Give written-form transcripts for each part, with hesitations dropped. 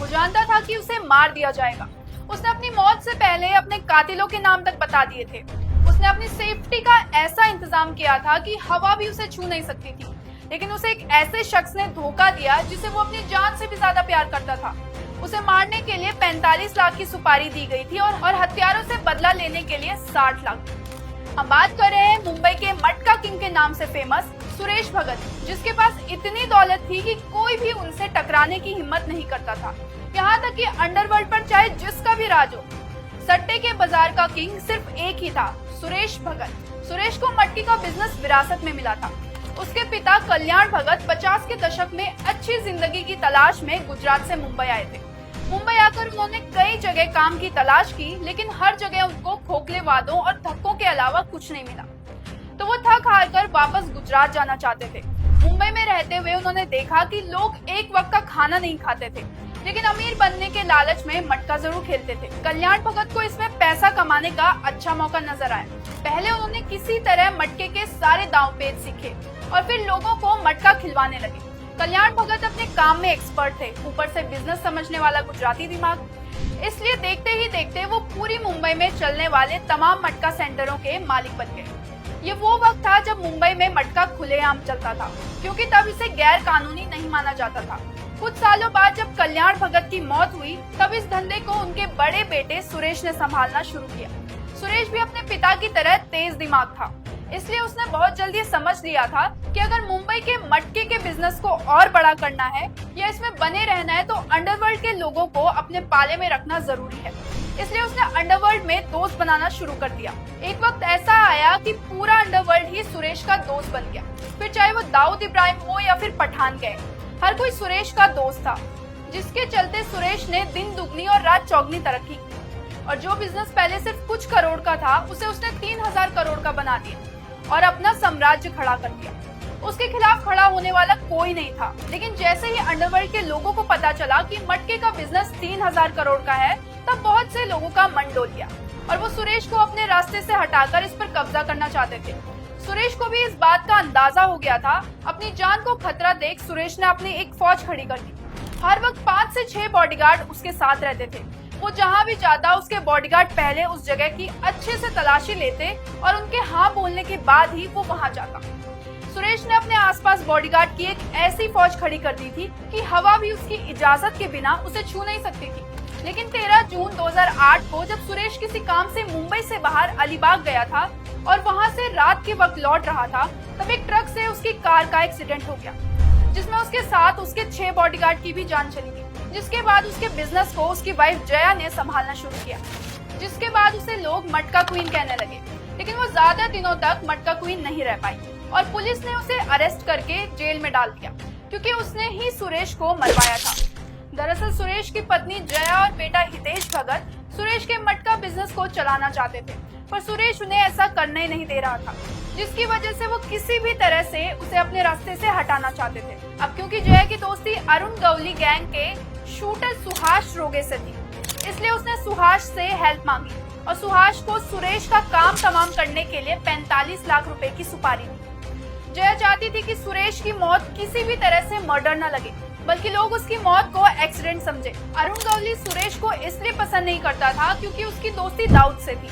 वो जानता था कि उसे मार दिया जाएगा। उसने अपनी मौत से पहले अपने कातिलों के नाम तक बता दिए थे। उसने अपनी सेफ्टी का ऐसा इंतजाम किया था कि हवा भी उसे छू नहीं सकती थी। लेकिन उसे एक ऐसे शख्स ने धोखा दिया जिसे वो अपनी जान से भी ज्यादा प्यार करता था। उसे मारने के लिए 45 लाख की सुपारी दी गई थी और हत्यारों से बदला लेने के लिए 60 लाख। हम बात कर रहे हैं मुंबई के मटका किंग के नाम से फेमस सुरेश भगत, जिसके पास इतनी दौलत थी कि कोई भी उनसे टकराने की हिम्मत नहीं करता था। यहाँ तक कि अंडरवर्ल्ड पर चाहे जिसका भी राज हो, सट्टे के बाजार का किंग सिर्फ एक ही था, सुरेश भगत। सुरेश को मटकी का बिजनेस विरासत में मिला था। उसके पिता कल्याण भगत 50 के दशक में अच्छी जिंदगी की तलाश में गुजरात से मुंबई आए थे। मुंबई आकर उन्होंने कई जगह काम की तलाश की, लेकिन हर जगह उनको खोखले वादों और धक्कों के अलावा कुछ नहीं मिला। तो वो थक हार कर वापस गुजरात जाना चाहते थे। मुंबई में रहते हुए उन्होंने देखा कि लोग एक वक्त का खाना नहीं खाते थे, लेकिन अमीर बनने के लालच में मटका जरूर खेलते थे। कल्याण भगत को इसमें पैसा कमाने का अच्छा मौका नजर आया। पहले उन्होंने किसी तरह मटके के सारे दांव पेच सीखे और फिर लोगों को मटका खिलवाने लगे। कल्याण भगत अपने काम में एक्सपर्ट थे, ऊपर से बिजनेस समझने वाला गुजराती दिमाग। इसलिए देखते ही देखते वो पूरी मुंबई में चलने वाले तमाम मटका सेंटरों के मालिक बन गए। ये वो वक्त था जब मुंबई में मटका खुलेआम चलता था, क्योंकि तब इसे गैर कानूनी नहीं माना जाता था। कुछ सालों बाद जब कल्याण भगत की मौत हुई, तब इस धंधे को उनके बड़े बेटे सुरेश ने संभालना शुरू किया। सुरेश भी अपने पिता की तरह तेज दिमाग था, इसलिए उसने बहुत जल्दी समझ लिया था कि अगर मुंबई के मटके के बिजनेस को और बड़ा करना है या इसमें बने रहना है, तो अंडरवर्ल्ड के लोगों को अपने पाले में रखना जरूरी है। इसलिए उसने अंडरवर्ल्ड में दोस्त बनाना शुरू कर दिया। एक वक्त ऐसा आया कि पूरा अंडरवर्ल्ड ही सुरेश का दोस्त बन गया। फिर चाहे वो दाऊद इब्राहिम हो या फिर पठान गए, हर कोई सुरेश का दोस्त था, जिसके चलते सुरेश ने दिन दुगनी और रात चौगनी तरक्की की। और जो बिजनेस पहले सिर्फ कुछ करोड़ का था, उसे उसने 3000 करोड़ का बना दिया और अपना साम्राज्य खड़ा कर दिया। उसके खिलाफ खड़ा होने वाला कोई नहीं था। लेकिन जैसे ही अंडरवर्ल्ड के लोगों को पता चला कि मटके का बिजनेस 3000 करोड़ का है, तब बहुत से लोगों का मन डोल गया और वो सुरेश को अपने रास्ते से हटाकर इस पर कब्जा करना चाहते थे। सुरेश को भी इस बात का अंदाजा हो गया था। अपनी जान को खतरा देख सुरेश ने अपनी एक फौज खड़ी कर दी। हर वक्त 5 से 6 बॉडीगार्ड उसके साथ रहते थे। वो जहाँ भी जाता, उसके बॉडीगार्ड पहले उस जगह की अच्छे से तलाशी लेते और उनके हाँ बोलने के बाद ही वो वहाँ जाता। सुरेश ने अपने आसपास बॉडीगार्ड की एक ऐसी फौज खड़ी कर दी थी कि हवा भी उसकी इजाजत के बिना उसे छू नहीं सकती थी। लेकिन 13 जून 2008 को जब सुरेश किसी काम से मुंबई से बाहर अलीबाग गया था और वहां से रात के वक्त लौट रहा था, तब एक ट्रक से उसकी कार का एक्सीडेंट हो गया, जिसमें उसके साथ उसके 6 बॉडीगार्ड की भी जान चली गई। जिसके बाद उसके बिजनेस को उसकी वाइफ जया ने संभालना शुरू किया, जिसके बाद उसे लोग मटका क्वीन कहने लगे। लेकिन वो ज्यादा दिनों तक मटका क्वीन नहीं रह पाई और पुलिस ने उसे अरेस्ट करके जेल में डाल दिया, क्योंकि उसने ही सुरेश को मरवाया था। दरअसल सुरेश की पत्नी जया और बेटा हितेश भगत सुरेश के मटका बिजनेस को चलाना चाहते थे, पर सुरेश उन्हें ऐसा करने नहीं दे रहा था, जिसकी वजह से वो किसी भी तरह से उसे अपने रास्ते से हटाना चाहते थे। अब क्योंकि जया की दोस्ती अरुण गवली गैंग के शूटर सुहास रोगे से थी, इसलिए उसने सुहास से हेल्प मांगी और सुहास को सुरेश का काम तमाम करने के लिए 45 लाख रुपए की सुपारी दी। जया चाहती थी कि सुरेश की मौत किसी भी तरह से मर्डर न लगे, बल्कि लोग उसकी मौत को एक्सीडेंट समझे। अरुण गवली सुरेश को इसलिए पसंद नहीं करता था क्योंकि उसकी दोस्ती दाऊद से थी,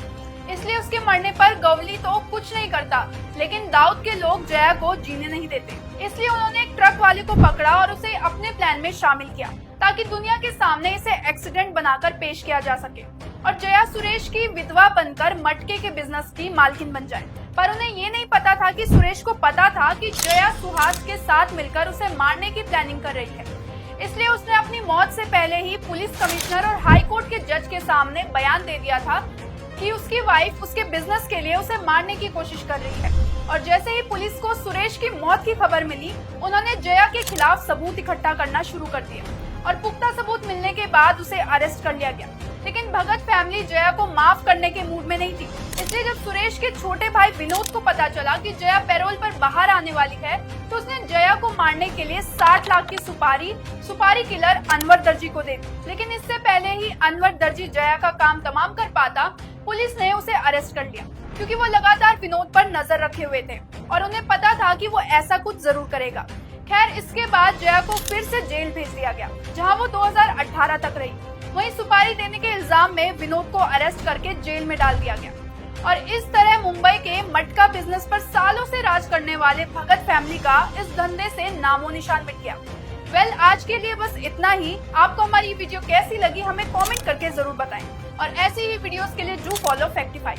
इसलिए उसके मरने पर गवली तो कुछ नहीं करता, लेकिन दाऊद के लोग जया को जीने नहीं देते। इसलिए उन्होंने एक ट्रक वाले को पकड़ा और उसे अपने प्लान में शामिल किया, ताकि दुनिया के सामने इसे एक्सीडेंट बनाकर पेश किया जा सके और जया सुरेश की विधवा बनकर मटके के बिजनेस की मालकिन बन जाए। पर उन्हें ये नहीं पता था कि सुरेश को पता था कि जया सुहास के साथ मिलकर उसे मारने की प्लानिंग कर रही है। इसलिए उसने अपनी मौत से पहले ही पुलिस कमिश्नर और हाई कोर्ट के जज के सामने बयान दे दिया था कि उसकी वाइफ उसके बिजनेस के लिए उसे मारने की कोशिश कर रही है। और जैसे ही पुलिस को सुरेश की मौत की खबर मिली, उन्होंने जया के खिलाफ सबूत इकट्ठा करना शुरू कर दिया और पुख्ता सबूत मिलने के बाद उसे अरेस्ट कर लिया गया। लेकिन भगत फैमिली जया को माफ करने के मूड में नहीं थी। इसलिए जब सुरेश के छोटे भाई विनोद को पता चला कि जया पैरोल पर बाहर आने वाली है, तो उसने जया को मारने के लिए 60 लाख की सुपारी किलर अनवर दर्जी को दे दी। लेकिन इससे पहले ही अनवर दर्जी जया का काम तमाम कर पाता, पुलिस ने उसे अरेस्ट कर लिया, क्योंकि वो लगातार विनोद पर नजर रखे हुए थे और उन्हें पता था कि वो ऐसा कुछ जरूर करेगा। खैर इसके बाद जया को फिर से जेल भेज दिया गया, जहां वो 2018 तक रही। वहीं सुपारी देने के इल्जाम में विनोद को अरेस्ट करके जेल में डाल दिया गया। और इस तरह मुंबई के मटका बिजनेस पर सालों से राज करने वाले भगत फैमिली का इस धंधे से नामो निशान मिट गया। वेल, आज के लिए बस इतना ही। आपको हमारी ये वीडियो कैसी लगी हमें कमेंट करके जरूर बताएं और ऐसी ही वीडियोस के लिए डू फॉलो फैक्टिफाई।